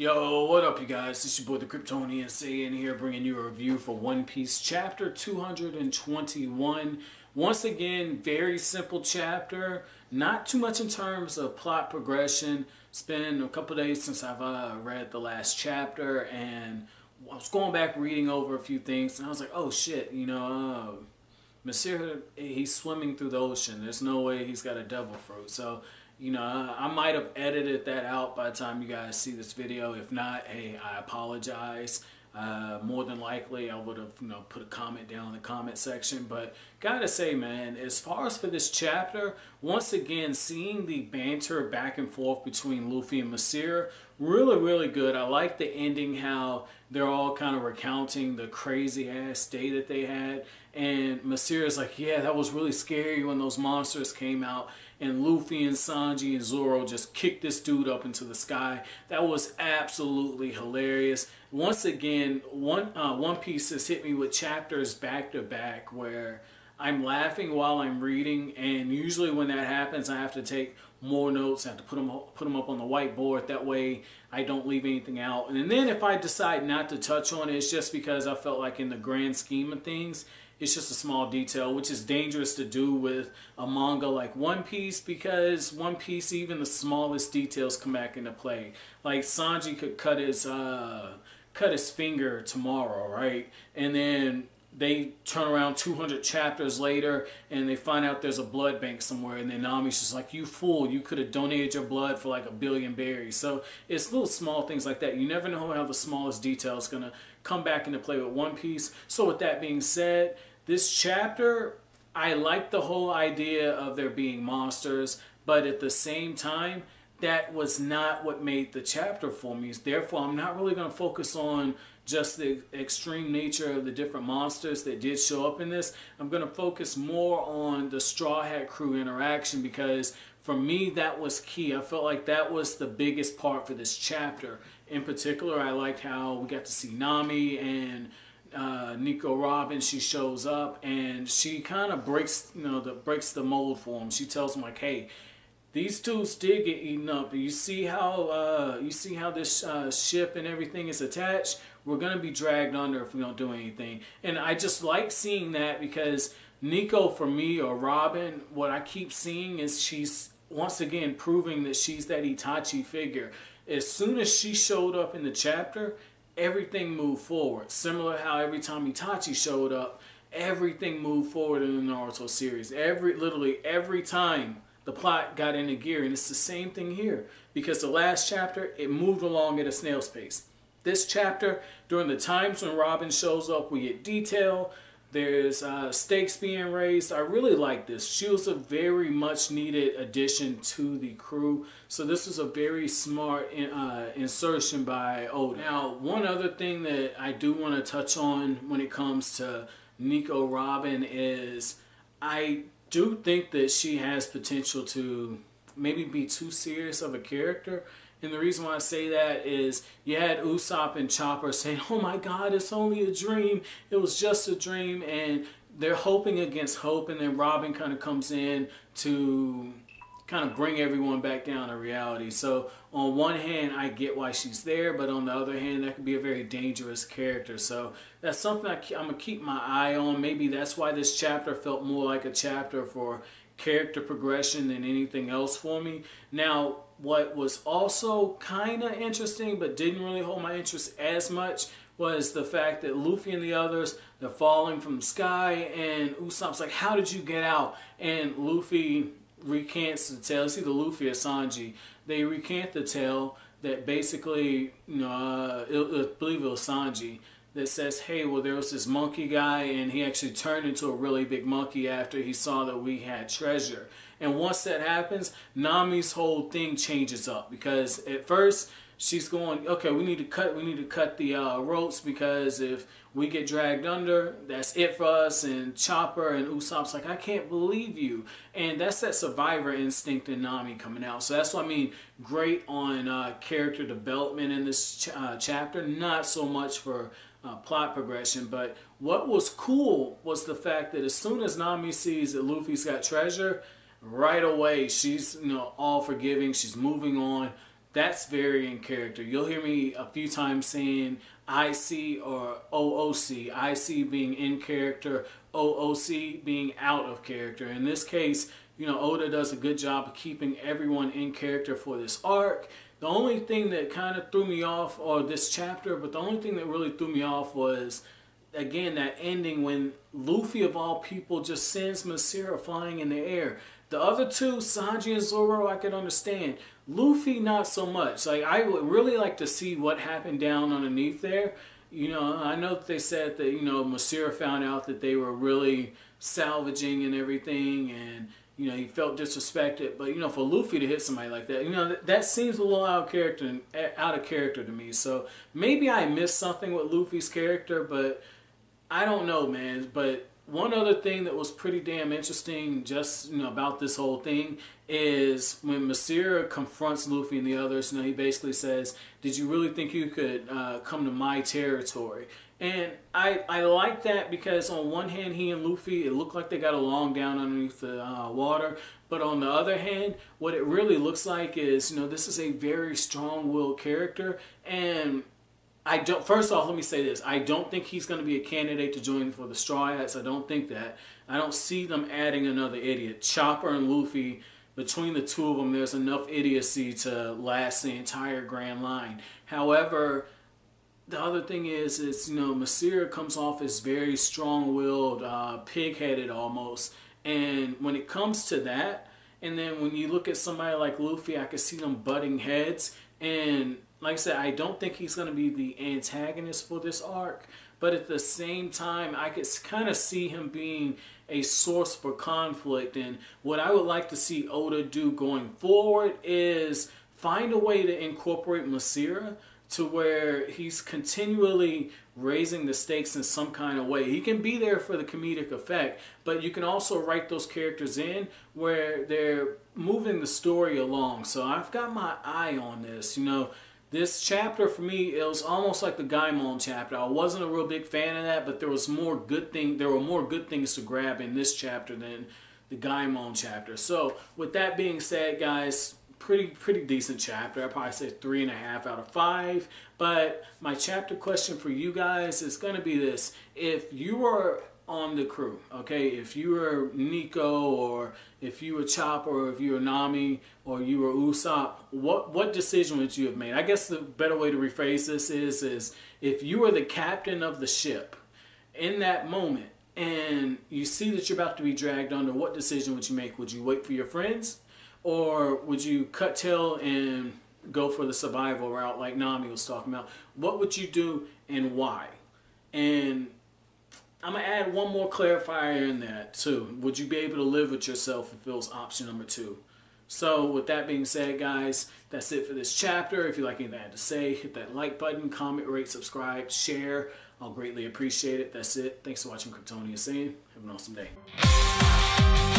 Yo, what up you guys? It's your boy the Kryptonian saying here, bringing you a review for One Piece chapter 221. Once again, very simple chapter, not too much in terms of plot progression. It's been a couple days since I've read the last chapter, and I was going back reading over a few things, and I was like, oh shit, Monsieur, he's swimming through the ocean. There's no way he's got a devil fruit. So, I might have edited that out by the time you guys see this video. If not, hey, I apologize. More than likely, I would have, put a comment down in the comment section. But gotta say, man, as far as for this chapter, once again, seeing the banter back and forth between Luffy and Monsieur, really, really good. I like the ending, how they're all kind of recounting the crazy ass day that they had. And Monsieur is like, yeah, that was really scary when those monsters came out. And Luffy and Sanji and Zoro just kicked this dude up into the sky. That was absolutely hilarious. Once again, One Piece has hit me with chapters back to back where I'm laughing while I'm reading, and usually when that happens, I have to take more notes. I have to put them up on the whiteboard. That way, I don't leave anything out. And then if I decide not to touch on it, it's just because I felt like in the grand scheme of things, it's just a small detail, which is dangerous to do with a manga like One Piece, because One Piece, even the smallest details come back into play. Like Sanji could cut his finger tomorrow, right? And then they turn around 200 chapters later and they find out there's a blood bank somewhere, and then Nami's just like, you fool, you could have donated your blood for like 1 billion berries. So it's little small things like that. You never know how the smallest detail is going to come back into play with One Piece. So with that being said, this chapter, I like the whole idea of there being monsters, but at the same time, that was not what made the chapter for me. Therefore, I'm not really going to focus on just the extreme nature of the different monsters that did show up in this. I'm going to focus more on the Straw Hat Crew interaction, because for me, that was key. I felt like that was the biggest part for this chapter. In particular, I liked how we got to see Nami and Nico Robin. She shows up and she kind of breaks the mold for him. She tells him like, hey, these dudes did get eaten up. You see how this ship and everything is attached? We're gonna be dragged under if we don't do anything. And I just like seeing that, because Nico, for me, or Robin, what I keep seeing is she's once again proving that she's that Itachi figure. As soon as she showed up in the chapter, everything moved forward. Similar how every time Itachi showed up, everything moved forward in the Naruto series. Literally every time the plot got into gear. And it's the same thing here, because the last chapter, it moved along at a snail's pace. This chapter, during the times when Robin shows up, we get detail. There's stakes being raised. I really like this. She was a very much needed addition to the crew. So this was a very smart insertion by Oda. Now, one other thing that I do want to touch on when it comes to Nico Robin is I do think that she has potential to maybe be too serious of a character. And the reason why I say that is you had Usopp and Chopper saying, oh my god, it's only a dream, it was just a dream, and they're hoping against hope. And then Robin kind of comes in to kind of bring everyone back down to reality. So on one hand, I get why she's there, but on the other hand, that could be a very dangerous character. So that's something I'm going to keep my eye on. Maybe that's why this chapter felt more like a chapter for character progression than anything else for me. Now, what was also kind of interesting but didn't really hold my interest as much was the fact that Luffy and the others, they're falling from the sky, and Usopp's like, how did you get out? And Luffy recants the tale. It's either Luffy or Sanji. They recant the tale that basically, I believe it was Sanji, that says, hey, well, there was this monkey guy, and he actually turned into a really big monkey after he saw that we had treasure. And once that happens, Nami's whole thing changes up, because at first she's going, okay, we need to cut the ropes, because if we get dragged under, that's it for us. And Chopper and Usopp's like, I can't believe you. And that's that survivor instinct in Nami coming out. So that's what I mean, great on character development in this chapter, not so much for plot progression. But what was cool was the fact that as soon as Nami sees that Luffy's got treasure, right away she's all forgiving, she's moving on. that's very in character. You'll hear me a few times saying IC or OOC. IC being in character, OOC being out of character. In this case, you know, Oda does a good job of keeping everyone in character for this arc. The only thing that kind of threw me off, or this chapter, but the only thing that really threw me off was, again, that ending when Luffy of all people just sends Masira flying in the air. The other two, Sanji and Zoro, I can understand. Luffy, not so much. Like, I would really like to see what happened down underneath there. You know, I know that they said that, you know, Masira found out that they were really salvaging and everything, and, you know, he felt disrespected. But, you know, for Luffy to hit somebody like that, you know, that seems a little out of character to me. So maybe I missed something with Luffy's character, but I don't know, man. But one other thing that was pretty damn interesting, just, you know, about this whole thing is when Masira confronts Luffy and the others. You know, he basically says, "Did you really think you could come to my territory?" And I like that because on one hand, he and Luffy, it looked like they got along down underneath the water. But on the other hand, what it really looks like is, you know, this is a very strong-willed character. And I don't. First off, let me say this: I don't think he's going to be a candidate to join for the Straw Hats. I don't think that. I don't see them adding another idiot. Chopper and Luffy, between the two of them, there's enough idiocy to last the entire Grand Line. However, the other thing is you know, Masira comes off as very strong-willed, pig-headed almost. And when it comes to that, and then when you look at somebody like Luffy, I can see them butting heads. And like I said, I don't think he's going to be the antagonist for this arc, but at the same time, I could kind of see him being a source for conflict. And what I would like to see Oda do going forward is find a way to incorporate Masira to where he's continually raising the stakes in some kind of way. He can be there for the comedic effect, but you can also write those characters in where they're moving the story along. So I've got my eye on this, you know. This chapter for me, it was almost like the Gaimon chapter. I wasn't a real big fan of that, but there were more good things to grab in this chapter than the Gaimon chapter. So with that being said, guys, pretty decent chapter. I'd probably say 3.5 out of 5. But my chapter question for you guys is going to be this: if you were on the crew, okay, if you were Nico, or if you were Chopper, or if you were Nami, or you were Usopp, what decision would you have made? I guess the better way to rephrase this is if you were the captain of the ship in that moment and you see that you're about to be dragged under, what decision would you make? Would you wait for your friends, or would you cut tail and go for the survival route like Nami was talking about? What would you do and why? And I'm going to add one more clarifier in that too. Would you be able to live with yourself if it was option number 2? So with that being said, guys, that's it for this chapter. If you like anything I had to say, hit that like button, comment, rate, subscribe, share. I'll greatly appreciate it. That's it. Thanks for watching Kryptonian Saying. Have an awesome day.